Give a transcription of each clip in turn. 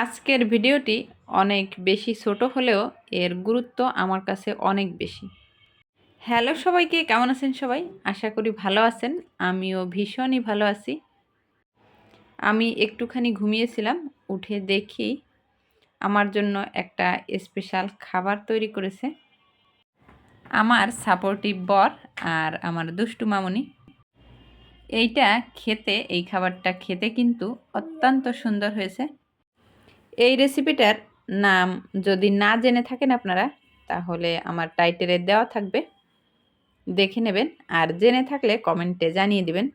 আজকের ভিডিওটি অনেক বেশি ছোট হলেও এর গুরুত্ব আমার কাছে অনেক বেশি। হ্যালো সবাইকে, কেমন আছেন সবাই? আশা করি ভালো আছেন। আমিও ভীষণই ভালো আছি। আমি একটুখানি ঘুমিয়েছিলাম, উঠে দেখি আমার জন্য একটা স্পেশাল খাবার তৈরি করেছে আমার সাপোর্টিভ বর আর আমার দুষ্টু মামুনি। এই খাবারটা খেতে কিন্তু অত্যন্ত সুন্দর হয়েছে। এই রেসিপিটার নাম যদি না জেনে থাকেন আপনারা, তাহলে আমার টাইটেলে দেওয়া থাকবে, দেখে নেবেন। আর জেনে থাকলে কমেন্টে জানিয়ে দিবেন।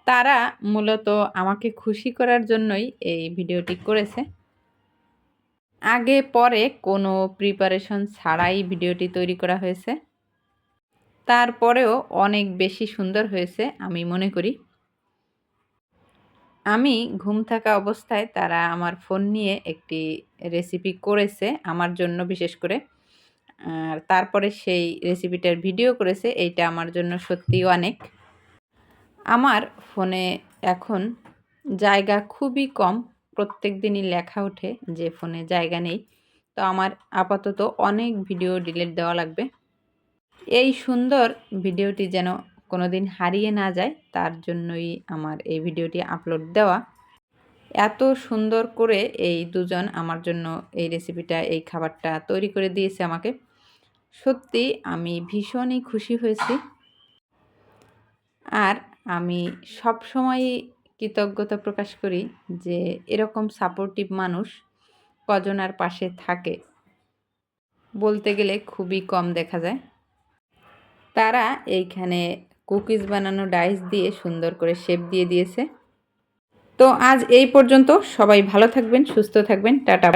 তারা মূলত আমাকে খুশি করার জন্যই এই ভিডিওটি করেছে। আগে পরে কোনো প্রিপারেশন ছাড়াই ভিডিওটি তৈরি করা হয়েছে। তারপরেও অনেক বেশি সুন্দর হয়েছে আমি মনে করি। আমি ঘুম থাকা অবস্থায় তারা আমার ফোন নিয়ে একটি রেসিপি করেছে আমার জন্য বিশেষ করে। আর তারপরে সেই রেসিপিটার ভিডিও করেছে। এইটা আমার জন্য সত্যিই অনেক। আমার ফোনে এখন জায়গা খুবই কম। প্রত্যেক দিনই লেখা ওঠে যে ফোনে জায়গা নেই। তো আমার আপাতত অনেক ভিডিও ডিলিট দেওয়া লাগবে। এই সুন্দর ভিডিওটি যেন কোনোদিন হারিয়ে না যায়, তার জন্যই আমার এই ভিডিওটি আপলোড দেওয়া। এত সুন্দর করে এই দুজন আমার জন্য এই রেসিপিটা, এই খাবারটা তৈরি করে দিয়েছে আমাকে। সত্যি আমি ভীষণই খুশি হয়েছি। আর আমি সবসময়ই কৃতজ্ঞতা প্রকাশ করি যে এরকম সাপোর্টিভ মানুষ কজন আর পাশে থাকে, বলতে গেলে খুবই কম দেখা যায়। তারা এইখানে কুকিজ বানানো ডাইস দিয়ে সুন্দর করে শেপ দিয়ে দিয়েছে। তো আজ এই পর্যন্ত। সবাই ভালো থাকবেন, সুস্থ থাকবেন। টাটা।